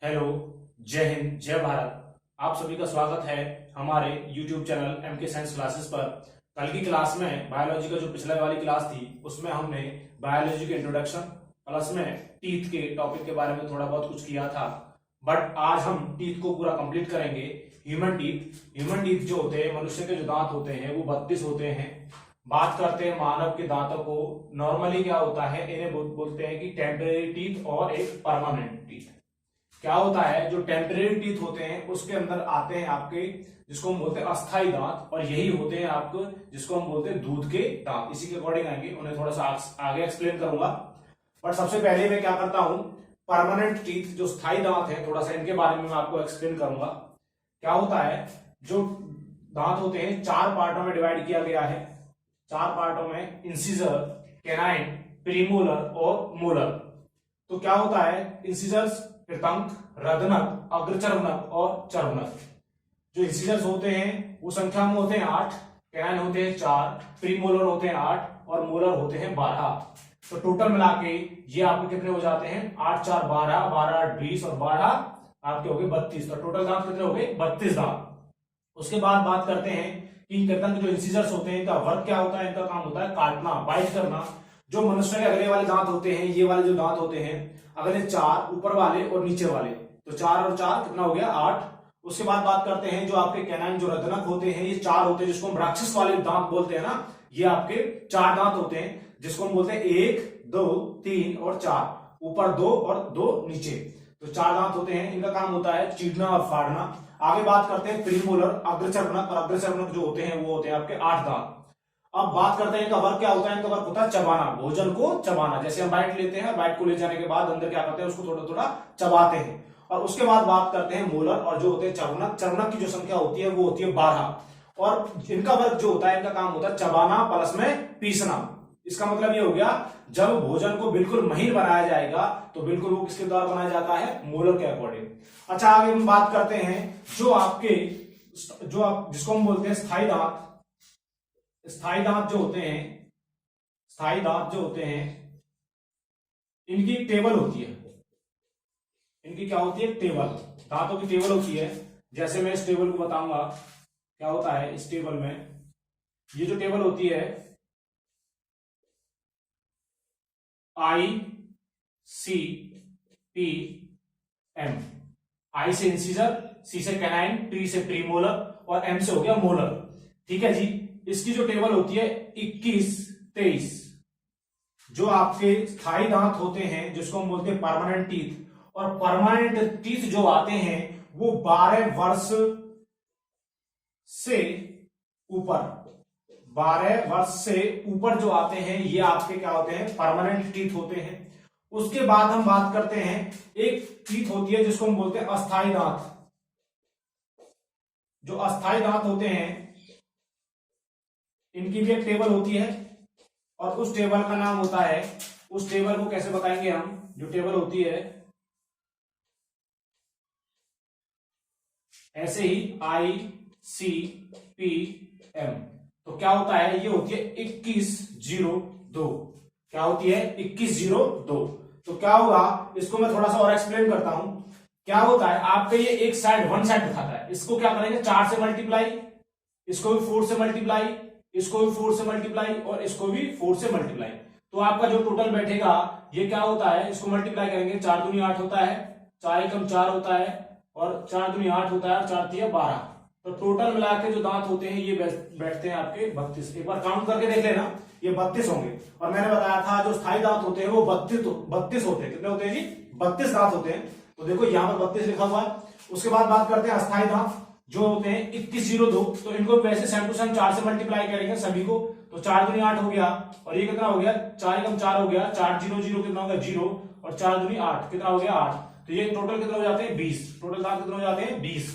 Hello, जय हिंद, जय भारत। आप सभी का स्वागत है हमारे YouTube channel MK science classes पर। कल की क्लास में बायोलॉजी का जो पिछले वाली क्लास थी उसमें हमने बायोलॉजी के इंट्रोडक्शन प्लस में टीथ के टॉपिक के बारे में थोड़ा बहुत कुछ किया था। बट आज हम टीथ को पूरा कंप्लीट करेंगे। ह्यूमन टीथ जो होते हैं, मनुष्य के जो दांत होते हैं वो 32 होते हैं। बात करते हैं मानव के दांतों को। नॉर्मली क्या होता है, इन्हें बोलते हैं कि टेम्परेरी टीथ और एक परमानेंट टीथ। क्या होता है, जो टेम्परेरी टीथ होते हैं उसके अंदर आते हैं आपके, जिसको हम बोलते हैं अस्थाई दांत, और यही होते हैं आपको जिसको हम बोलते हैं दूध के दांत। इसी के अकॉर्डिंग आएंगे, उन्हें थोड़ा सा आगे एक्सप्लेन करूंगा। बट सबसे पहले मैं क्या करता हूं, परमानेंट टीथ जो स्थायी दांत है, थोड़ा सा इनके बारे में मैं आपको एक्सप्लेन करूंगा। क्या होता है, जो दांत होते हैं 4 पार्टों में डिवाइड किया गया है। 4 पार्टों में इंसिजर, कैनाइन, प्रीमोलर और मोलर। तो क्या होता है, इंसिजर्स कृतंक, रदनक, अग्रचर्वनक और चर्वनक। जो इंसिजर्स होते हैं वो संख्या में होते हैं 8, कैनाइन होते हैं 4, प्रीमोलर होते हैं 8 और मोलर होते हैं 12। तो टोटल मिला के ये आपके कितने हो जाते हैं, 8 4 12, 12 8 20 और 12 आपके हो गए 32। तो टोटल दांत कितने हो गए, 32 दांत। उसके बाद बात करते हैं कि कृतंक जो इंसिजर्स होते हैं इनका वर्क क्या होता है। इनका काम होता है काटना, बाइट करना। जो मनुष्य के अगले वाले दांत होते हैं, ये वाले जो दांत होते हैं, अगले 4 ऊपर वाले और नीचे वाले, तो 4 और 4 कितना हो गया 8। उसके बाद बात करते हैं जो आपके कैनाइन जो रदनक होते हैं, ये 4 होते हैं, जिसको हम राक्षस वाले दांत बोलते हैं ना। ये आपके 4 दांत होते हैं, जिसको हम बोलते हैं 1 2 3 और 4, ऊपर 2 और 2 नीचे। तो 4 दांत होते हैं। इनका काम होता है चीरना और फाड़ना। आगे बात करते हैं प्रीमोलर, अग्रचर्वनक, और अग्रचर्वनक जो होते हैं वो होते हैं आपके 8 दांत। अब बात करते हैं इनका वर्क क्या होता है। इनका वर्क होता है चबाना, भोजन को चबाना। जैसे हम बाइट लेते हैं, बाइट को ले जाने के बाद अंदर क्या करते हैं, उसको थोड़ा थोड़ा चबाते हैं। और उसके बाद बात करते हैं मोलर, और जो होते हैं चर्वनक। चर्वनक की जो संख्या होती है वो होती है 12। और इनका वर्क जो होता है, इनका काम होता है चबाना प्लस में पीसना। इसका मतलब ये हो गया, जब भोजन को बिल्कुल महीन बनाया जाएगा तो बिल्कुल वो किसके द्वारा बनाया जाता है, मोलर के अकॉर्डिंग। अच्छा, आगे हम बात करते हैं जो आपके जिसको हम बोलते हैं स्थायी दांत। स्थायी दांत जो होते हैं, स्थायी दांत जो होते हैं, इनकी एक टेबल होती है। इनकी क्या होती है, टेबल। दांतों की टेबल होती है। जैसे मैं इस टेबल को बताऊंगा क्या होता है। इस टेबल में ये जो टेबल होती है, ICPM। आई से इंसिजर, सी से कैनाइन, P से प्रीमोलर और M से हो गया मोलर। ठीक है जी। इसकी जो टेबल होती है 21 23। जो आपके स्थायी दांत होते हैं, जिसको हम बोलते हैं परमानेंट टीथ, और परमानेंट टीथ जो आते हैं वो 12 वर्ष से ऊपर, 12 वर्ष से ऊपर जो आते हैं ये आपके क्या होते हैं, परमानेंट टीथ होते हैं। उसके बाद हम बात करते हैं, एक टीथ होती है जिसको हम बोलते हैं अस्थायी दांत। जो अस्थायी दांत होते हैं इनकी भी एक टेबल होती है, और उस टेबल का नाम होता है, उस टेबल को कैसे बताएंगे हम, जो टेबल होती है ऐसे ही ICPM। तो क्या होता है, ये होती है 2102। क्या होती है, 2102। तो क्या होगा, इसको मैं थोड़ा सा और एक्सप्लेन करता हूं। क्या होता है, आपके ये एक साइड 1 साइड दिखाता है, इसको क्या करेंगे 4 से मल्टीप्लाई, इसको भी 4 से मल्टीप्लाई, इसको भी 4 से मल्टीप्लाई और इसको भी 4 से मल्टीप्लाई। तो आपका जो टोटल बैठेगा ये क्या होता है, इसको मल्टीप्लाई करेंगे, 4 दूनी 8 होता है, 4 एकम 4 होता है, और 4 दूनी 8 होता है, और 4 तिया 12। तो टोटल मिला के जो दांत होते हैं ये बैठते हैं आपके 32। एक बार काउंट करके देख लेना, ये 32 होंगे। और मैंने बताया था जो स्थायी दांत होते हैं वो 32 होते हैं। कितने होते हैं जी, 32 दांत होते हैं। तो देखो यहाँ पर 32 लिखा हुआ है। उसके बाद बात करते हैं अस्थायी दांत जो होते हैं 2102। तो इनको वैसे सेम टू सेम 4 से मल्टीप्लाई करेंगे सभी को, तो 4 दूनी 8 हो गया, और ये कितना हो गया, 4 एकम 4 हो गया, 4 0 0 कितना हो गया 0, और 4 दूनी 8 कितना हो गया 8। तो ये टोटल कितने हो जाते हैं 20। टोटल दांत कितने हो जाते हैं 20।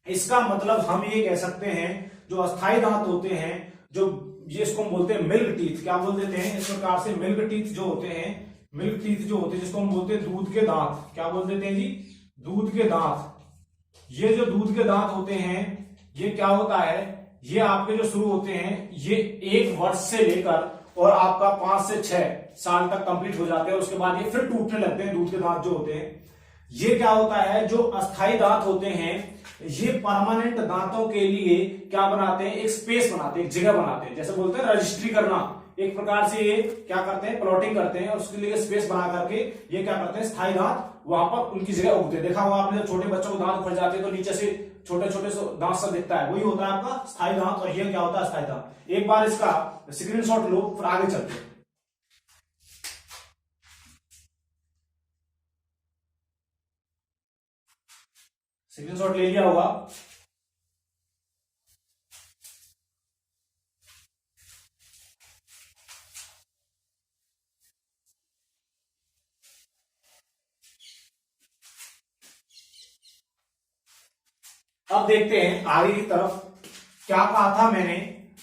इसका मतलब हम ये कह सकते हैं जो अस्थायी दांत होते हैं, जो ये इसको हम बोलते हैं मिल्क टीथ। क्या बोल देते हैं इस प्रकार से, मिल्क टीथ जो होते हैं, मिल्क टीथ जो होते हैं जिसको हम बोलते हैं दूध के दांत। क्या बोल देते हैं जी, दूध के दांत। ये जो दूध के दांत होते हैं ये क्या होता है, ये आपके जो शुरू होते हैं ये 1 वर्ष से लेकर और आपका 5 से 6 साल तक कंप्लीट हो जाते हैं। उसके बाद ये फिर टूटने लगते हैं दूध के दांत जो होते हैं। ये क्या होता है, जो अस्थाई दांत होते हैं ये परमानेंट दांतों के लिए क्या बनाते हैं, एक स्पेस बनाते हैं, एक जगह बनाते हैं, जैसे बोलते हैं रजिस्ट्री करना, एक प्रकार से ये क्या करते हैं, प्लॉटिंग करते हैं और उसके लिए स्पेस बना करके ये क्या करते हैं, स्थायी दांत वहां पर उनकी जगह उगते हैं। देखा होगा आपने, जब छोटे बच्चों को दांत उखड़ जाते हैं तो नीचे से छोटे छोटे दांत सा दिखता है, वही होता है आपका स्थायी दांत, और ये क्या होता है, स्थायी दांत। एक बार इसका स्क्रीनशॉट लो, फिर आगे चलते हैं। स्क्रीनशॉट ले लिया होगा। अब देखते हैं आगे की तरफ, क्या कहा था मैंने,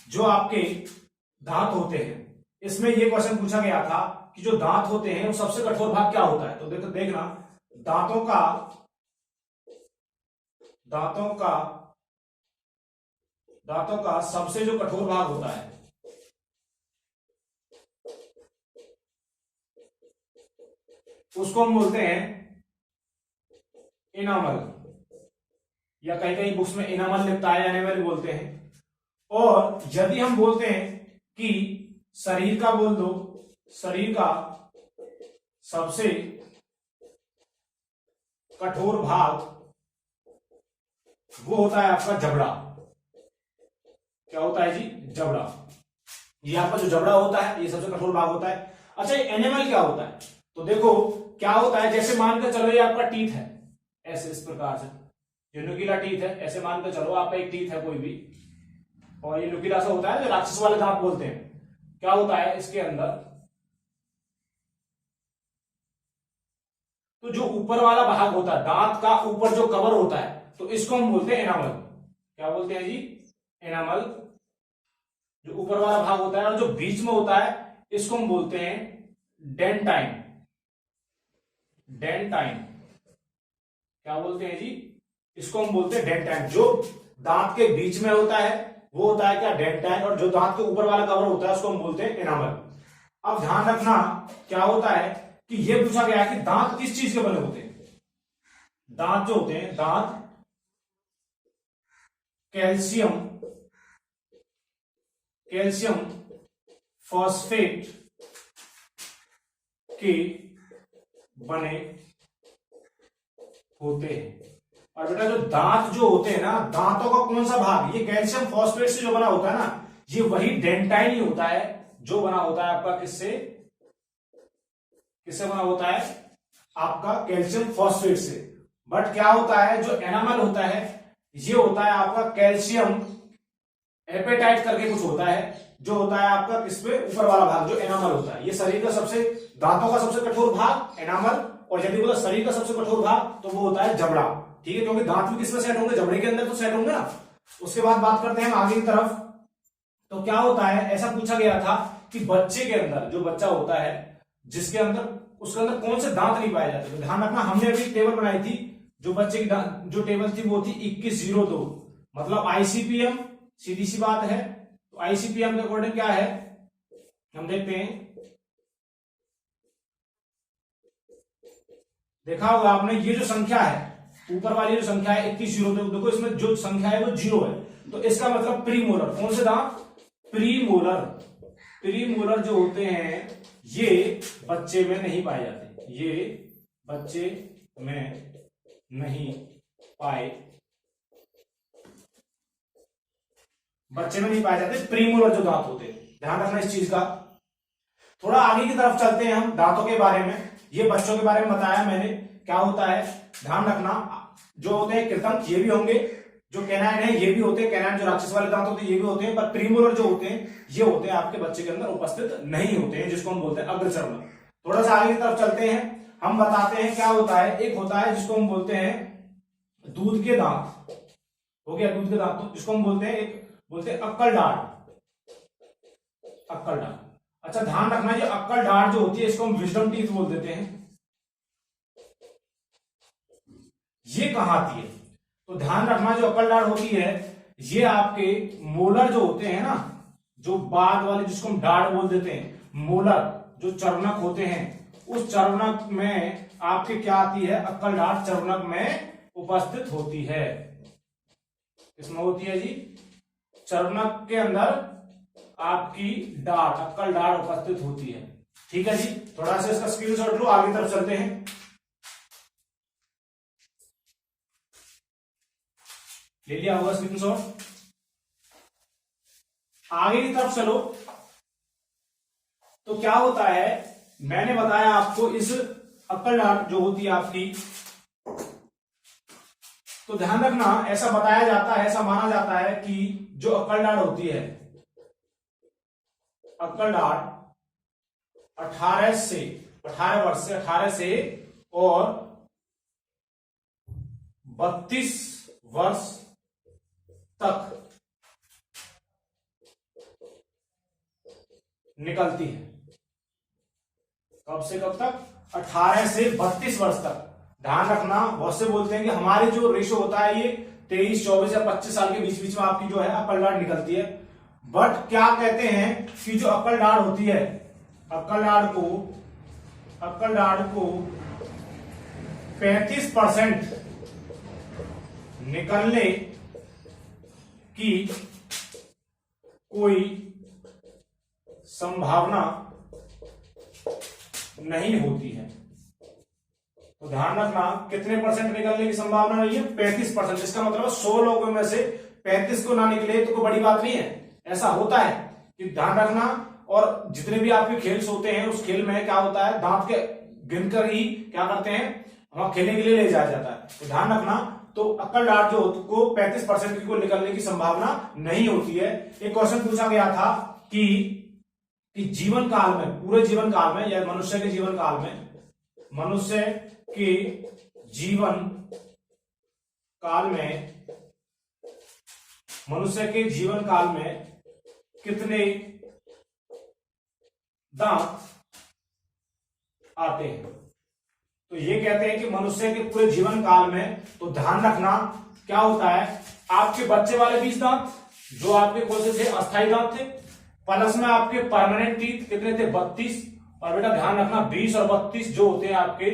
जो आपके दांत होते हैं इसमें ये क्वेश्चन पूछा गया था कि जो दांत होते हैं वो सबसे कठोर भाग क्या होता है। तो देखना, दांतों का दांतों का सबसे जो कठोर भाग होता है उसको हम बोलते हैं इनामल, या कहीं कहीं बुक्स में इनामल लिखता है, एनिमल बोलते हैं। और यदि हम बोलते हैं कि शरीर का बोल दो, शरीर का सबसे कठोर भाग वो होता है आपका जबड़ा। क्या होता है जी, जबड़ा। ये आपका जो जबड़ा होता है ये सबसे कठोर भाग होता है। अच्छा, ये एनिमल क्या होता है, तो देखो क्या होता है, जैसे मानकर चलो ये आपका टीथ है, ऐसे इस प्रकार से जो नुकीला टीथ है, ऐसे मानकर चलो आपका एक टीथ है कोई भी, और ये नुकीला सा होता है जो राक्षस वाले दांत बोलते हैं। क्या होता है इसके अंदर, तो जो ऊपर वाला भाग होता है, दांत का ऊपर जो कवर होता है, तो इसको हम बोलते हैं एनामल। क्या बोलते हैं जी, एनामल। जो ऊपर वाला भाग होता है और जो बीच में होता है इसको हम बोलते हैं डेंटाइन। डेंटाइन क्या बोलते हैं जी, इसको हम बोलते हैं डेंटाइन। जो दांत के बीच में होता है वो होता है क्या, डेंटाइन, और जो दांत के ऊपर वाला कवर होता है उसको हम बोलते हैं एनामल। अब ध्यान रखना क्या होता है कि ये पूछा गया है कि दांत किस चीज के बने होते हैं। दांत जो होते हैं, दांत कैल्शियम फॉस्फेट के बने होते हैं। और बेटा जो दांत जो होते हैं ना, दांतों का कौन सा भाग, ये कैल्शियम फॉस्फेट से जो बना होता है ना, ये वही डेंटाइन ही होता है जो बना होता है आपका किससे बना होता है, आपका कैल्शियम फॉस्फेट से। बट क्या होता है, जो एनामल होता है ये होता है आपका कैल्शियम एपेटाइट करके कुछ होता है, जो होता है आपका किसपे, ऊपर वाला भाग जो एनामल होता है। ये शरीर का सबसे, दांतों का सबसे कठोर भाग एनामल, और यदि बोला शरीर का सबसे कठोर भाग तो वो होता है जबड़ा। ठीक है, क्योंकि दांत भी किसमें सेट होंगे, जबड़े के अंदर तो सेट होंगे ना। उसके बाद बात करते हैं आगे की तरफ। तो क्या होता है, ऐसा पूछा गया था कि बच्चे के अंदर, जो बच्चा होता है जिसके अंदर, उसके अंदर कौन से दांत नहीं पाए जाते। तो ध्यान रखना, हमने अभी टेबल बनाई थी, जो बच्चे की जो टेबल थी वो थी 2102, मतलब आईसीपीएम, सीधी सी बात है। तो आईसीपीएम के अकॉर्डिंग क्या है, हम देखते हैं। देखा होगा आपने, ये जो संख्या है ऊपर वाली जो संख्या है 2102, देखो इसमें जो संख्या है वो 0 है, तो इसका मतलब प्रीमोलर। कौन से दांत, प्रीमोलर। प्रीमोलर जो होते हैं ये बच्चे में नहीं पाए जाते, ये बच्चे में नहीं पाए जाते प्रीमोलर जो दांत होते हैं। ध्यान रखना इस चीज का। थोड़ा आगे की तरफ चलते हैं हम दांतों के बारे में। ये बच्चों के बारे में बताया मैंने, क्या होता है ध्यान रखना, जो होते हैं कृतंक ये भी होंगे, जो कैनाइन है ये भी होते हैं, कैनाइन जो राक्षस वाले दांत होते हैं ये भी होते हैं, पर प्रीमोलर जो होते हैं ये होते हैं आपके बच्चे के अंदर उपस्थित नहीं होते हैं, जिसको हम बोलते हैं अग्रचर्म। थोड़ा सा आगे की तरफ चलते हैं, हम बताते हैं क्या होता है। एक होता है जिसको हम बोलते हैं दूध के दांत, हो गया दूध के दांत, जिसको हम बोलते हैं, एक बोलते हैं अक्कल डाढ़। अक्कल डाढ़, अच्छा ध्यान रखना, ये अक्कल डाढ़ जो होती है इसको हम विजडम टीथ बोल देते हैं। ये कहां आती है, तो ध्यान रखना, जो अक्कल डाढ़ होती है ये आपके मोलर जो होते हैं ना, जो बाद वाले जिसको हम डाढ़ बोल देते हैं, मोलर जो चर्मक होते हैं उस चर्वणक में आपके क्या आती है, अक्कल डांट चर्वणक में उपस्थित होती है। इसमें होती है जी, चर्वणक के अंदर आपकी डांट, अक्कल डांट उपस्थित होती है। ठीक है जी, थोड़ा सा इसका स्क्रीनशॉट लो, आगे तरफ चलते हैं। ले लिया होगा स्क्रीनशॉट, आगे की तरफ चलो। तो क्या होता है, मैंने बताया आपको इस अक्कल डांट जो होती है आपकी, तो ध्यान रखना ऐसा बताया जाता है, ऐसा माना जाता है कि जो अक्कल डांट होती है, अक्कल डांट 18 वर्ष से और 32 वर्ष तक निकलती है। कब से कब तक? 18 से 32 वर्ष तक। ध्यान रखना, बहुत से बोलते हैं कि हमारे जो रेशो होता है ये 23, 24 या 25 साल के बीच बीच में आपकी जो है अक्कल डांट निकलती है। बट क्या कहते हैं कि जो अक्कल डांट होती है, अक्कल डांट को 35% निकलने की कोई संभावना नहीं होती है। तो ध्यान रखना, कितने परसेंट निकलने की संभावना नहीं है? 35%। इसका मतलब 100 लोगों में से 35 को ना निकले तो कोई बड़ी बात नहीं है। ऐसा होता है कि ध्यान रखना, और जितने भी आपके खेल होते हैं उस खेल में क्या होता है, दांत के गिनकर ही क्या करते हैं, वहां खेलने के लिए ले जाया जाता है। तो ध्यान रखना, तो अक्कल डांट जो को 35% की को निकलने की संभावना नहीं होती है। एक क्वेश्चन पूछा गया था कि जीवन काल में, पूरे जीवन काल में या मनुष्य के जीवन काल में, मनुष्य के जीवन काल में कितने दांत आते हैं? तो ये कहते हैं कि मनुष्य के पूरे जीवन काल में, तो ध्यान रखना क्या होता है, आपके बच्चे वाले 20 दांत जो आपके कौन से थे, अस्थायी दांत थे, प्लस में आपके परमानेंट टीथ कितने थे, 32, और बेटा ध्यान रखना 20 और 32 जो होते हैं आपके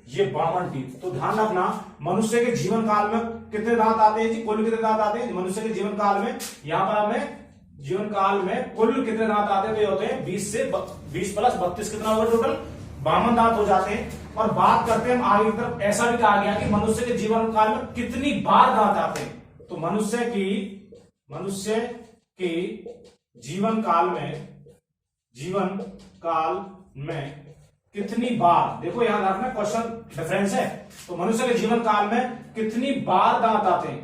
ये 52 टीथ। तो ध्यान रखना, मनुष्य के जीवन काल में कितने दांत आते हैं जी, कुल कितने दांत आते हैं मनुष्य के जीवन काल में? यहां पर हमें जीवन काल में कुल कितने दांत आते हैं, तो ये होते हैं 20 प्लस 32 कितना होगा, टोटल 52 दांत हो जाते हैं। और बात करते हैं हम आगे की तरफ, ऐसा भी कहा गया कि मनुष्य के जीवन काल में कितनी बार दांत आते हैं। तो मनुष्य के जीवन काल में कितनी बार, देखो यहां रखना क्वेश्चन डिफरेंस है, तो मनुष्य के जीवन काल में कितनी बार दांत आते हैं,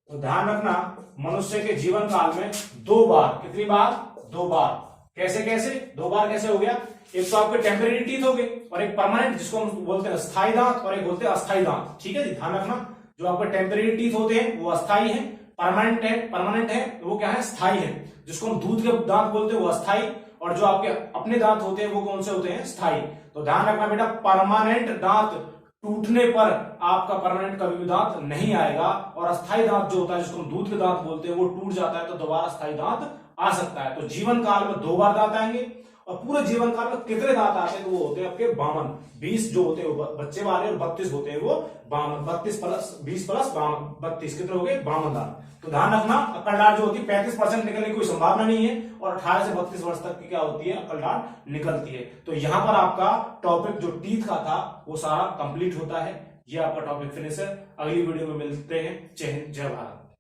तो ध्यान रखना, मनुष्य के जीवन काल में 2 बार, कितनी बार? 2 बार। कैसे 2 बार कैसे हो गया? एक तो आपके टेम्परेरी टीथ हो गए और एक परमानेंट, जिसको हम बोलते हैं स्थायी दांत, और एक बोलते हैं अस्थायी दांत। ठीक है जी, ध्यान रखना, जो आपके टेम्परेरी टीथ होते हैं वो अस्थायी है, परमानेंट है वो क्या है, स्थायी है। जिसको हम दूध के दांत बोलते हैं वो अस्थायी, और जो आपके अपने दांत होते हैं वो कौन से होते हैं, स्थायी। तो ध्यान रखना बेटा, परमानेंट दांत टूटने पर आपका परमानेंट कभी भी दांत नहीं आएगा, और अस्थायी दांत जो होता है जिसको हम दूध के दांत बोलते हैं वो टूट जाता है तो दोबारा अस्थायी दांत आ सकता है। तो जीवन काल में 2 बार दांत आएंगे, और पूरे जीवन काल में कितने दांत आते हैं, तो वो होते हैं आपके 52। 20 जो होते हैं वो बच्चे वाले, और 32 होते हैं वो 52। 32 प्लस 20 प्लस 32 कितने हो गए, 52 दांत। तो ध्यान रखना, अक्कल डांट जो होती है 35% निकलने की कोई संभावना नहीं है, और 18 से 32 वर्ष तक की क्या होती है, अक्कल डांट निकलती है। तो यहां पर आपका टॉपिक जो टीथ का था वो सारा कंप्लीट होता है। ये आपका टॉपिक फिनिश है। अगली वीडियो में मिलते हैं। जय हिंद, जय भारत।